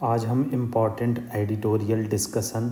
आज हम important editorial discussion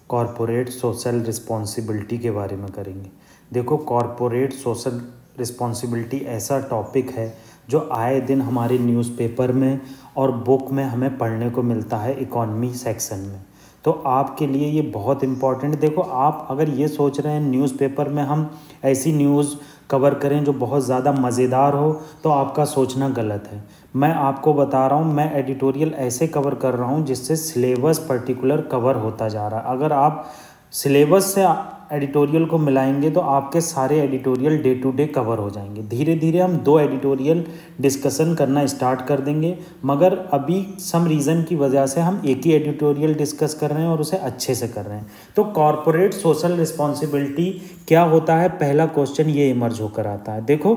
corporate social responsibility के बारे में करेंगे। देखो, कॉरपोरेट सोशल रिस्पॉन्सिबिलिटी ऐसा टॉपिक है जो आए दिन हमारे न्यूज़पेपर में और बुक में हमें पढ़ने को मिलता है इकॉनमी सेक्शन में। तो आपके लिए ये बहुत इम्पॉर्टेंट। देखो, आप अगर ये सोच रहे हैं न्यूज़पेपर में हम ऐसी न्यूज़ कवर करें जो बहुत ज़्यादा मज़ेदार हो, तो आपका सोचना गलत है। मैं आपको बता रहा हूँ, मैं एडिटोरियल ऐसे कवर कर रहा हूँ जिससे सिलेबस पर्टिकुलर कवर होता जा रहा है। अगर आप सिलेबस से एडिटोरियल को मिलाएंगे तो आपके सारे editorial day to day cover हो जाएंगे। धीरे धीरे हम 2 एडिटोरियल डिस्कशन करना स्टार्ट कर देंगे, मगर अभी सम रीज़न की वजह से हम एक ही एडिटोरियल डिस्कस कर रहे हैं और उसे अच्छे से कर रहे हैं। तो कॉरपोरेट सोशल रिस्पॉन्सिबिलिटी क्या होता है, पहला क्वेश्चन ये इमर्ज होकर आता है। देखो,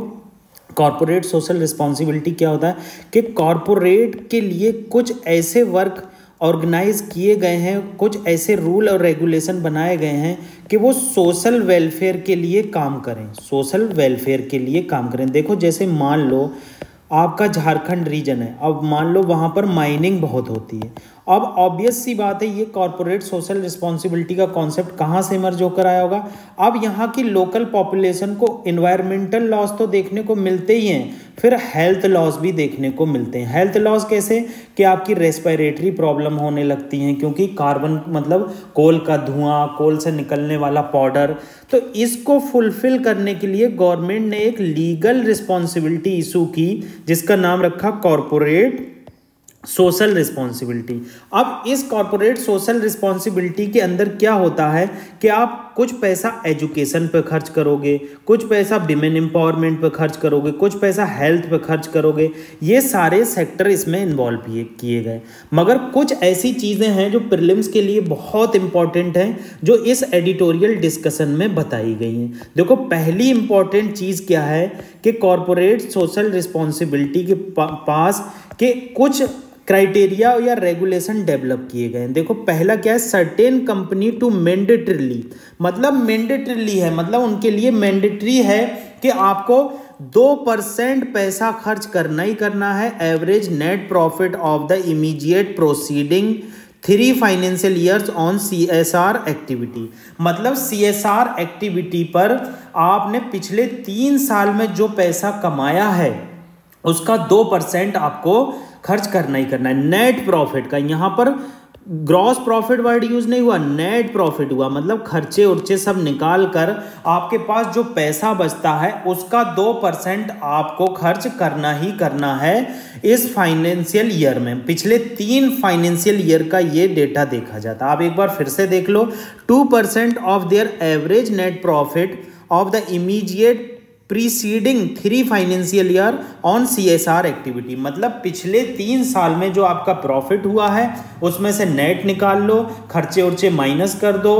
कॉरपोरेट सोशल रिस्पॉन्सिबिलिटी क्या होता है कि कॉरपोरेट के लिए कुछ ऐसे वर्क ऑर्गेनाइज किए गए हैं, कुछ ऐसे रूल और रेगुलेशन बनाए गए हैं कि वो सोशल वेलफेयर के लिए काम करें, सोशल वेलफेयर के लिए काम करें। देखो, जैसे मान लो आपका झारखंड रीजन है, अब मान लो वहाँ पर माइनिंग बहुत होती है। अब ऑब्वियस सी बात है, ये कॉरपोरेट सोशल रिस्पॉन्सिबिलिटी का कॉन्सेप्ट कहाँ से इमर्ज होकर आया होगा। अब यहाँ की लोकल पॉपुलेशन को इन्वायरमेंटल लॉस तो देखने को मिलते ही हैं, फिर हेल्थ लॉस भी देखने को मिलते हैं। हेल्थ लॉस कैसे कि आपकी रेस्पिरेटरी प्रॉब्लम होने लगती हैं, क्योंकि कार्बन मतलब कोल का धुआं, कोल से निकलने वाला पाउडर। तो इसको फुलफिल करने के लिए गवर्नमेंट ने एक लीगल रिस्पॉन्सिबिलिटी इशू की जिसका नाम रखा कॉरपोरेट सोशल रिस्पॉन्सिबिलिटी। अब इस कॉरपोरेट सोशल रिस्पॉन्सिबिलिटी के अंदर क्या होता है कि आप कुछ पैसा एजुकेशन पे खर्च करोगे, कुछ पैसा विमेन एम्पावरमेंट पे खर्च करोगे, कुछ पैसा हेल्थ पे खर्च करोगे। ये सारे सेक्टर इसमें इन्वॉल्व किए गए, मगर कुछ ऐसी चीज़ें हैं जो प्रीलिम्स के लिए बहुत इंपॉर्टेंट हैं, जो इस एडिटोरियल डिस्कशन में बताई गई हैं। देखो, पहली इंपॉर्टेंट चीज़ क्या है कि कॉरपोरेट सोशल रिस्पॉन्सिबिलिटी के पास के कुछ क्राइटेरिया या रेगुलेशन डेवलप किए गए हैं। देखो, पहला क्या है, सर्टेन कंपनी टू मैंडेटरीली, मतलब मैंडेटरीली है, मतलब उनके लिए मैंडेटरी है कि आपको 2% पैसा खर्च करना ही करना है average net profit of the immediate proceeding 3 financial years on CSR activity. मतलब CSR एक्टिविटी पर आपने पिछले 3 साल में जो पैसा कमाया है उसका 2% आपको खर्च करना ही करना है नेट प्रॉफिट का। यहाँ पर ग्रॉस प्रॉफिट वर्ड यूज नहीं हुआ, नेट प्रॉफिट हुआ, मतलब खर्चे उर्चे सब निकाल कर आपके पास जो पैसा बचता है उसका 2% आपको खर्च करना ही करना है इस फाइनेंशियल ईयर में। पिछले 3 फाइनेंशियल ईयर का ये डेटा देखा जाता है। आप एक बार फिर से देख लो, 2% of their average net profit of the immediate preceding 3 financial year on CSR activity. मतलब पिछले 3 साल में जो आपका प्रॉफिट हुआ है उसमें से नेट निकाल लो, खर्चे उर्चे माइनस कर दो,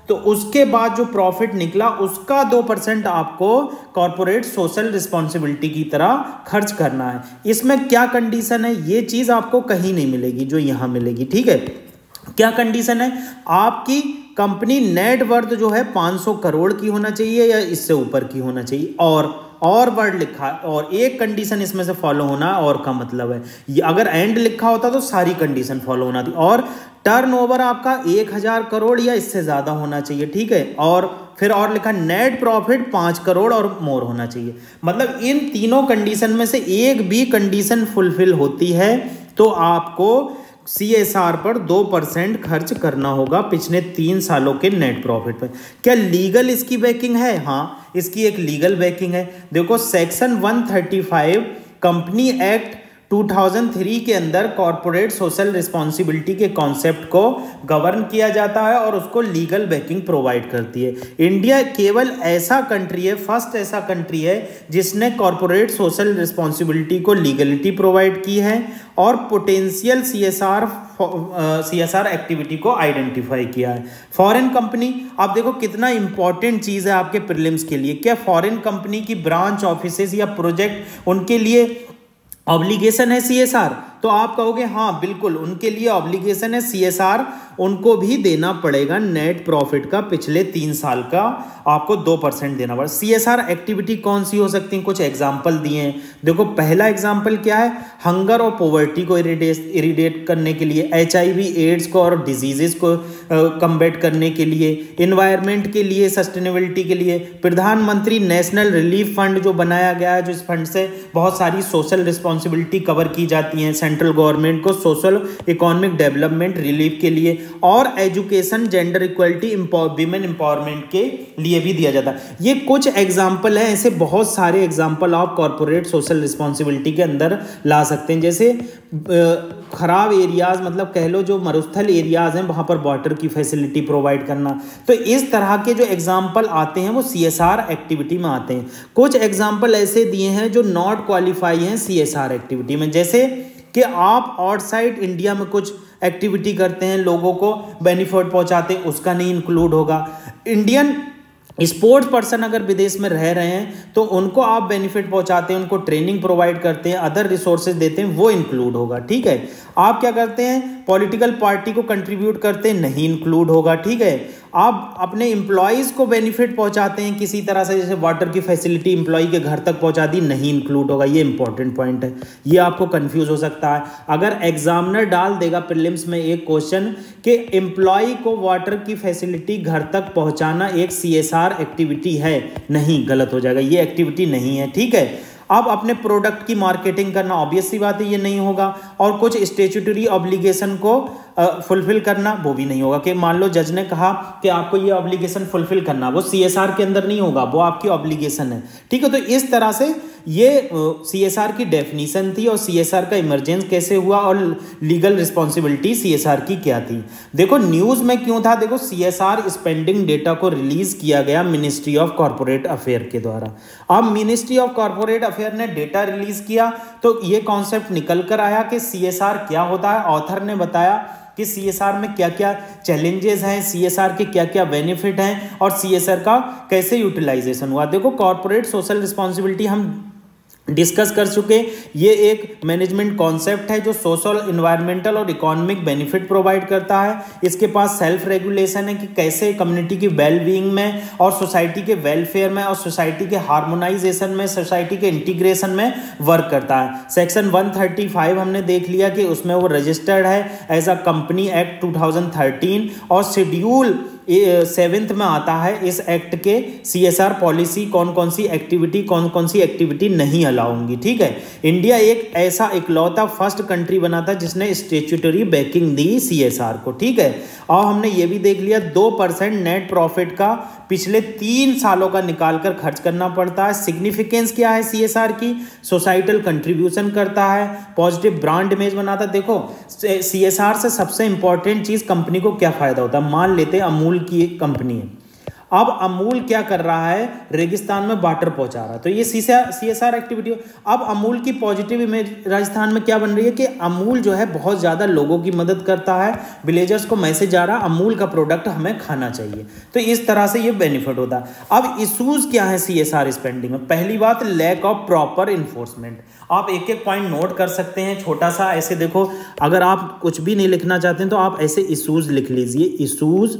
तो उसके बाद जो प्रॉफिट निकला उसका 2% आपको कॉरपोरेट सोशल रिस्पॉन्सिबिलिटी की तरह खर्च करना है। इसमें क्या कंडीशन है, ये चीज़ आपको कहीं नहीं मिलेगी जो यहाँ मिलेगी। ठीक है, क्या कंडीशन है, आपकी कंपनी नेट वर्थ जो है 500 करोड़ की होना चाहिए या इससे ऊपर की होना चाहिए, और वर्ड लिखा है, और एक कंडीशन इसमें से फॉलो होना, और का मतलब है ये अगर एंड लिखा होता तो सारी कंडीशन फॉलो होना थी। और टर्नओवर आपका 1000 करोड़ या इससे ज़्यादा होना चाहिए। ठीक है, और फिर और लिखा नेट प्रॉफिट 5 करोड़ और मोर होना चाहिए। मतलब इन तीनों कंडीशन में से एक भी कंडीशन फुलफिल होती है तो आपको CSR पर 2% खर्च करना होगा पिछले 3 सालों के नेट प्रॉफिट पर। क्या लीगल इसकी बैकिंग है? हाँ, इसकी एक लीगल बैकिंग है। देखो, सेक्शन 135 कंपनी एक्ट 2003 के अंदर कॉरपोरेट सोशल रिस्पॉन्सिबिलिटी के कॉन्सेप्ट को गवर्न किया जाता है और उसको लीगल बैकिंग प्रोवाइड करती है। इंडिया केवल ऐसा कंट्री है, फर्स्ट ऐसा कंट्री है जिसने कॉरपोरेट सोशल रिस्पॉन्सिबिलिटी को लीगलिटी प्रोवाइड की है और पोटेंशियल CSR एक्टिविटी को आइडेंटिफाई किया है। फॉरेन कंपनी, आप देखो कितना इंपॉर्टेंट चीज़ है आपके प्रीलिम्स के लिए। क्या फॉरेन कंपनी की ब्रांच ऑफिसेज या प्रोजेक्ट, उनके लिए ऑब्लिगेशन है CSR? तो आप कहोगे हाँ बिल्कुल उनके लिए ऑब्लिगेशन है, CSR उनको भी देना पड़ेगा। नेट प्रॉफिट का पिछले 3 साल का आपको 2% देना पड़ेगा। CSR एक्टिविटी कौन सी हो सकती है, कुछ एग्जाम्पल दिए हैं। देखो पहला एग्जाम्पल क्या है, हंगर और पॉवर्टी को इरिडेट करने के लिए, HIV एड्स को और डिजीजेस को कम्बैट करने के लिए, इन्वायरमेंट के लिए, सस्टेनेबिलिटी के लिए। प्रधानमंत्री नेशनल रिलीफ फंड जो बनाया गया है, जो इस फंड से बहुत सारी सोशल रिस्पॉन्सिबिलिटी कवर की जाती हैं सेंट्रल गवर्नमेंट को सोशल इकोनॉमिक डेवलपमेंट रिलीफ के लिए, और education gender equality women empowerment के लिए भी दिया जाता है। ये कुछ एग्जाम्पल है, ऐसे बहुत सारे एग्जाम्पल आप कॉर्पोरेट सोशल रिस्पॉन्सिबिलिटी के अंदर ला सकते हैं। जैसे खराब एरियाज, मतलब कह लो जो मरुस्थल एरियाज हैं वहां पर वाटर की फैसिलिटी प्रोवाइड करना। तो इस तरह के जो एग्जाम्पल आते हैं वो CSR एक्टिविटी में आते हैं। कुछ एग्जाम्पल ऐसे दिए हैं जो नॉट क्वालिफाई हैं CSR एक्टिविटी में, जैसे कि आप आउटसाइड इंडिया में कुछ एक्टिविटी करते हैं, लोगों को बेनिफिट पहुंचाते हैं, उसका नहीं इंक्लूड होगा। इंडियन स्पोर्ट्स पर्सन अगर विदेश में रह रहे हैं तो उनको आप बेनिफिट पहुंचाते हैं, उनको ट्रेनिंग प्रोवाइड करते हैं, अदर रिसोर्सेज देते हैं, वो इंक्लूड होगा। ठीक है, आप क्या करते हैं, पॉलिटिकल पार्टी को कंट्रीब्यूट करते हैं, नहीं इंक्लूड होगा। ठीक है, आप अपने एम्प्लॉयज़ को बेनिफिट पहुंचाते हैं किसी तरह से, जैसे वाटर की फैसिलिटी एम्प्लॉय के घर तक पहुंचा दी, नहीं इंक्लूड होगा। ये इंपॉर्टेंट पॉइंट है, ये आपको कंफ्यूज हो सकता है। अगर एग्जामिनर डाल देगा प्रीलिम्स में एक क्वेश्चन कि एम्प्लॉय को वाटर की फैसिलिटी घर तक पहुंचाना एक CSR एक्टिविटी है, नहीं, गलत हो जाएगा, ये एक्टिविटी नहीं है। ठीक है, अब अपने प्रोडक्ट की मार्केटिंग करना, ऑब्वियस सी बात है ये नहीं होगा। और कुछ स्टेचुटरी ऑब्लिगेशन को फुलफिल करना, वो भी नहीं होगा। कि मान लो जज ने कहा कि आपको ये ऑब्लिगेशन फुलफिल करना, वो CSR के अंदर नहीं होगा, वो आपकी ऑब्लिगेशन है। ठीक है, तो इस तरह से ये CSR की डेफिनीशन थी और CSR का इमरजेंस कैसे हुआ और लीगल रिस्पॉन्सिबिलिटी CSR की क्या थी। देखो न्यूज़ में क्यों था, देखो CSR स्पेंडिंग डेटा को रिलीज किया गया मिनिस्ट्री ऑफ कॉर्पोरेट अफेयर के द्वारा। अब मिनिस्ट्री ऑफ कॉर्पोरेट अफेयर ने डेटा रिलीज किया तो ये कॉन्सेप्ट निकल कर आया कि CSR क्या होता है। ऑथर ने बताया कि CSR में क्या क्या चैलेंजेस हैं, CSR के क्या क्या बेनिफिट हैं और CSR का कैसे यूटिलाइजेशन हुआ। देखो कॉर्पोरेट सोशल रिस्पॉन्सिबिलिटी हम डिस्कस कर चुके, ये एक मैनेजमेंट कॉन्सेप्ट है जो सोशल, इन्वायरमेंटल और इकोनॉमिक बेनिफिट प्रोवाइड करता है। इसके पास सेल्फ रेगुलेशन है कि कैसे कम्युनिटी की वेल बीइंग में और सोसाइटी के वेलफेयर में और सोसाइटी के हार्मोनाइजेशन में, सोसाइटी के इंटीग्रेशन में वर्क करता है। सेक्शन 135 हमने देख लिया कि उसमें वो रजिस्टर्ड है एज अ कंपनी एक्ट 2013 और शेड्यूल 7 में आता है इस एक्ट के CSR पॉलिसी, कौन कौन सी एक्टिविटी नहीं अलाउंगी। ठीक है, इंडिया एक ऐसा इकलौता फर्स्ट कंट्री बना था जिसने स्टेचुटरी बैकिंग दी CSR को। ठीक है, और हमने ये भी देख लिया 2% नेट प्रॉफिट का पिछले 3 सालों का निकाल कर खर्च करना पड़ता है। सिग्निफिकेंस क्या है CSR की, सोसाइटल कंट्रीब्यूशन करता है, पॉजिटिव ब्रांड इमेज बनाता है। देखो CSR से सबसे इंपॉर्टेंट चीज कंपनी को क्या फायदा होता है, मान लेते हैं अमूल की एक कंपनी है। अब अमूल क्या कर रहा है, रेगिस्तान में वाटर पहुंचा रहा है, तो ये CSR एक्टिविटी। अब अमूल की पॉजिटिव इमेज राजस्थान में क्या बन रही है कि अमूल जो है बहुत ज़्यादा लोगों की मदद करता है, विलेजर्स को मैसेज आ रहा है अमूल का प्रोडक्ट हमें खाना चाहिए, तो इस तरह से ये बेनिफिट होता है। अब इशूज़ क्या है CSR स्पेंडिंग में, पहली बात लैक ऑफ प्रॉपर इन्फोर्समेंट। आप एक एक पॉइंट नोट कर सकते हैं, छोटा सा ऐसे देखो, अगर आप कुछ भी नहीं लिखना चाहते हैं तो आप ऐसे इशूज़ लिख लीजिए, इशूज़,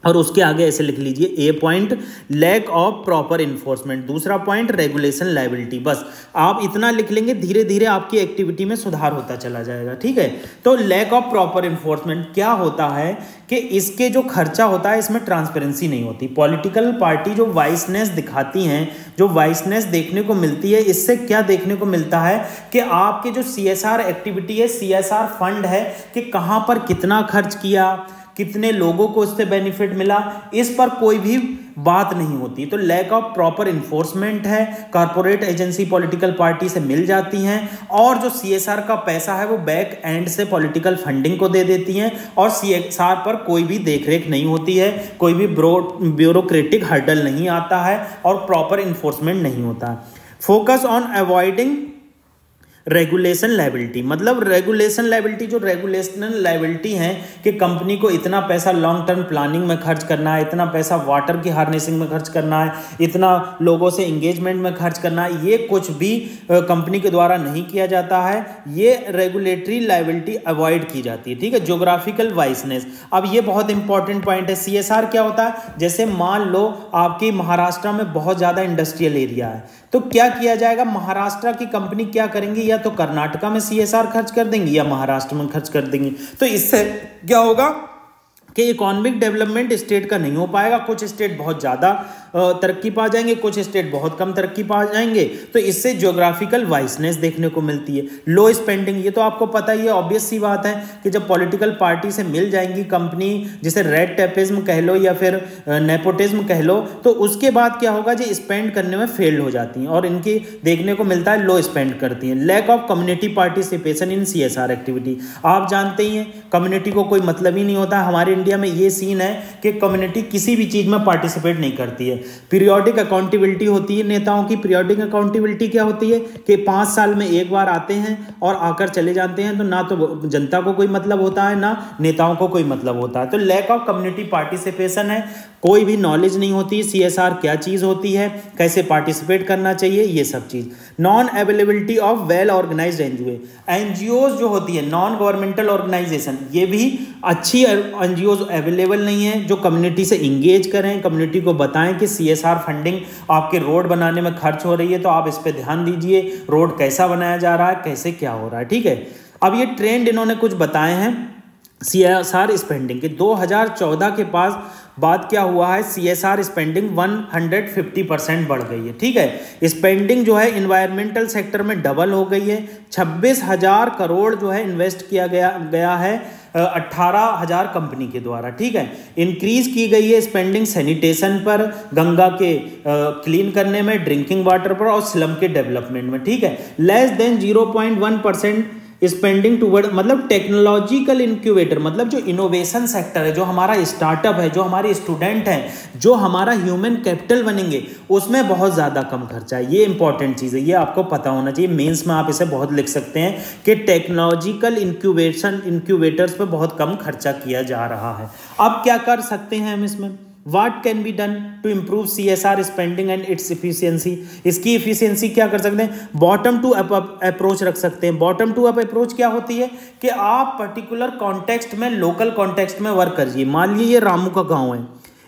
और उसके आगे ऐसे लिख लीजिए A point lack of proper enforcement, दूसरा पॉइंट रेगुलेशन लायबिलिटी। बस आप इतना लिख लेंगे, धीरे धीरे आपकी एक्टिविटी में सुधार होता चला जाएगा। ठीक है, तो लैक ऑफ प्रॉपर इन्फोर्समेंट क्या होता है कि इसके जो खर्चा होता है इसमें ट्रांसपेरेंसी नहीं होती। पॉलिटिकल पार्टी जो वाइसनेस दिखाती हैं, जो वाइसनेस देखने को मिलती है, इससे क्या देखने को मिलता है कि आपके जो CSR एक्टिविटी है, CSR फंड है, कि कहाँ पर कितना खर्च किया, कितने लोगों को इससे बेनिफिट मिला, इस पर कोई भी बात नहीं होती। तो लैक ऑफ प्रॉपर इन्फोर्समेंट है, कॉर्पोरेट एजेंसी पॉलिटिकल पार्टी से मिल जाती हैं और जो CSR का पैसा है वो बैक एंड से पॉलिटिकल फंडिंग को दे देती हैं और CSR पर कोई भी देखरेख नहीं होती है, कोई भी ब्यूरोक्रेटिक हर्डल नहीं आता है और प्रॉपर इन्फोर्समेंट नहीं होता। Focus on avoiding regulation liability, मतलब रेगुलेशन लायबिलिटी जो रेगुलेशनल लायबिलिटी है कि कंपनी को इतना पैसा लॉन्ग टर्म प्लानिंग में खर्च करना है, इतना पैसा वाटर की हार्नेसिंग में खर्च करना है, इतना लोगों से इंगेजमेंट में खर्च करना है, ये कुछ भी कंपनी के द्वारा नहीं किया जाता है। ये रेगुलेटरी लायबिलिटी अवॉइड की जाती है, ठीक है। ज्योग्राफिकल वाइसनेस, अब ये बहुत इंपॉर्टेंट पॉइंट है। सीएसआर क्या होता है, जैसे मान लो आपकी महाराष्ट्र में बहुत ज़्यादा इंडस्ट्रियल एरिया है, तो क्या किया जाएगा, महाराष्ट्र की कंपनी क्या करेंगी, या तो कर्नाटका में सीएसआर खर्च कर देंगी या महाराष्ट्र में खर्च कर देंगी। तो इससे क्या होगा कि इकोनॉमिक डेवलपमेंट स्टेट का नहीं हो पाएगा। कुछ स्टेट बहुत ज़्यादा तरक्की पा जाएंगे, कुछ स्टेट बहुत कम तरक्की पा जाएंगे। तो इससे ज्योग्राफिकल वाइसनेस देखने को मिलती है। लो स्पेंडिंग, ये तो आपको पता ही है, ऑब्वियस सी बात है कि जब पॉलिटिकल पार्टी से मिल जाएंगी कंपनी, जिसे रेड टेपिज्म कह लो या फिर नेपोटिज्म कह लो, तो उसके बाद क्या होगा, जो स्पेंड करने में फेल हो जाती हैं और इनकी देखने को मिलता है लो स्पेंड करती हैं। Lack of community participation in CSR activity, आप जानते ही हैं कम्युनिटी को कोई मतलब ही नहीं होता। हमारे इंडिया में ये सीन है कि कम्युनिटी किसी भी चीज़ में पार्टिसिपेट नहीं करती है। पीरियोडिक अकाउंटेबिलिटी होती है नेताओं की। पीरियोडिक अकाउंटेबिलिटी क्या होती है कि 5 साल में एक बार आते हैं और आकर चले जाते हैं, तो ना तो जनता को कोई मतलब होता है ना नेताओं को कोई मतलब होता है। तो लैक ऑफ कम्युनिटी पार्टिसिपेशन है, कोई भी नॉलेज नहीं होती सीएसआर क्या चीज़ होती है, कैसे पार्टिसिपेट करना चाहिए, ये सब चीज़। Non availability of well organised NGO जो होती है, नॉन गवर्नमेंटल ऑर्गेनाइजेशन, ये भी अच्छी एनजीओ अवेलेबल नहीं है जो कम्युनिटी से इंगेज करें, कम्युनिटी को बताएं कि सीएसआर फंडिंग आपके रोड बनाने में खर्च हो रही है, तो आप इस पर ध्यान दीजिए, रोड कैसा बनाया जा रहा है, कैसे क्या हो रहा है, ठीक है। अब ये ट्रेंड इन्होंने कुछ बताए हैं सीएसआर स्पेंडिंग के। 2014 के पास बात क्या हुआ है, सीएसआर स्पेंडिंग 150% बढ़ गई है, ठीक है। स्पेंडिंग जो है इन्वायरमेंटल सेक्टर में डबल हो गई है। 26,000 करोड़ जो है इन्वेस्ट किया गया है 18,000 कंपनी के द्वारा, ठीक है। इंक्रीज की गई है स्पेंडिंग सैनिटेशन पर, गंगा के क्लीन करने में, ड्रिंकिंग वाटर पर और स्लम के डेवलपमेंट में, ठीक है। लेस देन 0.1% स्पेंडिंग टूवर्ड, मतलब टेक्नोलॉजिकल इंक्यूबेटर, मतलब जो इनोवेशन सेक्टर है, जो हमारा स्टार्टअप है, जो हमारे स्टूडेंट हैं, जो हमारा ह्यूमन कैपिटल बनेंगे, उसमें बहुत ज़्यादा कम खर्चा है। ये इंपॉर्टेंट चीज़ है, ये आपको पता होना चाहिए। मेंस में आप इसे बहुत लिख सकते हैं कि टेक्नोलॉजिकल इंक्यूबेटर्स पर बहुत कम खर्चा किया जा रहा है। अब क्या कर सकते हैं हम इसमें, What can be done to improve CSR spending and its efficiency? इसकी एफिशिएंसी क्या कर सकते हैं, बॉटम टू अप अप्रोच रख सकते हैं। बॉटम टू अप अप्रोच क्या होती है कि आप पर्टिकुलर कॉन्टेक्स्ट में, लोकल कॉन्टेक्स्ट में वर्क करिए। मान लीजिए ये रामू का गांव है,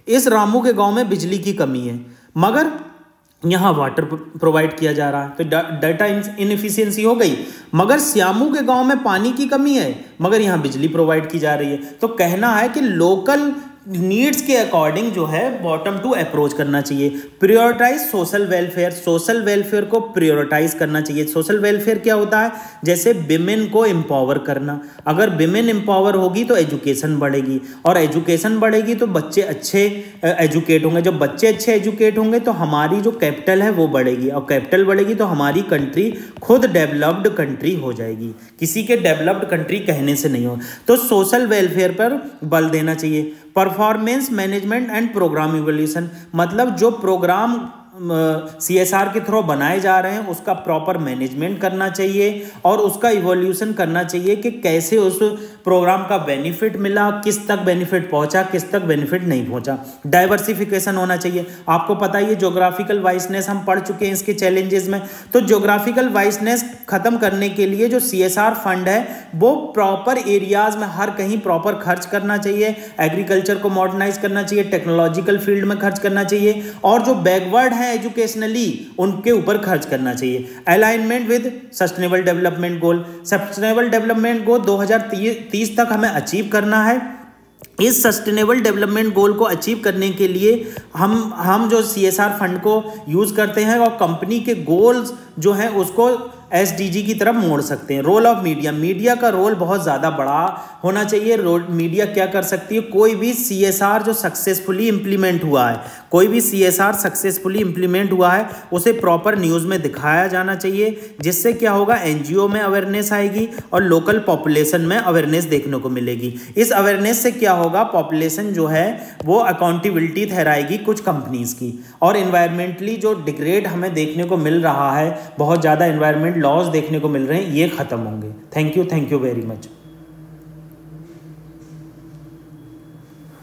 इस रामू के गांव में बिजली की कमी है, मगर यहाँ वाटर प्रोवाइड किया जा रहा है, तो डाटा इनएफिशिएंसी हो गई। मगर श्यामू के गांव में पानी की कमी है, मगर यहाँ बिजली प्रोवाइड की जा रही है। तो कहना है कि लोकल नीड्स के अकॉर्डिंग जो है बॉटम टू अप्रोच करना चाहिए। Prioritize social welfare, social welfare को प्रायोरिटाइज करना चाहिए। सोशल वेलफेयर क्या होता है, जैसे विमेन को एम्पावर करना। अगर विमेन एम्पावर होगी तो एजुकेशन बढ़ेगी, और एजुकेशन बढ़ेगी तो बच्चे अच्छे एजुकेट होंगे। जब बच्चे अच्छे एजुकेट होंगे तो हमारी जो कैपिटल है वो बढ़ेगी, और कैपिटल बढ़ेगी तो हमारी कंट्री खुद डेवलप्ड कंट्री हो जाएगी। किसी के डेवलप्ड कंट्री कहने से नहीं हो। तो सोशल वेलफेयर पर बल देना चाहिए। Performance management and program evolution, मतलब जो प्रोग्राम सीएसआर के थ्रू बनाए जा रहे हैं उसका प्रॉपर मैनेजमेंट करना चाहिए और उसका इवोल्यूशन करना चाहिए कि कैसे उस प्रोग्राम का बेनिफिट मिला, किस तक बेनिफिट पहुंचा, किस तक बेनिफिट नहीं पहुंचा। डाइवर्सिफिकेशन होना चाहिए। आपको पता है ये ज्योग्राफिकल वाइसनेस हम पढ़ चुके हैं इसके चैलेंजेस में। तो ज्योग्राफिकल वाइसनेस खत्म करने के लिए जो सीएसआर फंड है वो प्रॉपर एरियाज में हर कहीं प्रॉपर खर्च करना चाहिए। एग्रीकल्चर को मॉडर्नाइज करना चाहिए, टेक्नोलॉजिकल फील्ड में खर्च करना चाहिए, और जो बैकवर्ड है एजुकेशनली उनके ऊपर खर्च करना चाहिए। Alignment with sustainable development goal, sustainable development goal 2030 तक हमें अचीव करना है। इस सस्टेनेबल डेवलपमेंट गोल को अचीव करने के लिए हम जो सीएसआर फंड को यूज करते हैं और कंपनी के गोल्स जो हैं उसको एसडीजी की तरफ मोड़ सकते हैं। रोल ऑफ मीडिया, मीडिया का रोल बहुत ज़्यादा बड़ा होना चाहिए। मीडिया क्या कर सकती है, कोई भी सीएसआर जो सक्सेसफुली इंप्लीमेंट हुआ है, कोई भी सीएसआर सक्सेसफुली इंप्लीमेंट हुआ है उसे प्रॉपर न्यूज़ में दिखाया जाना चाहिए, जिससे क्या होगा, एनजीओ में अवेयरनेस आएगी और लोकल पॉपुलेशन में अवेयरनेस देखने को मिलेगी। इस अवेयरनेस से क्या होगा, पॉपुलेशन जो है वो अकाउंटेबिलिटी ठहराएगी कुछ कंपनीज की, और इन्वायरमेंटली जो डिग्रेड हमें देखने को मिल रहा है बहुत ज़्यादा एनवायरनमेंट लॉज देखने को मिल रहे हैं, ये ख़त्म होंगे। Thank you very much.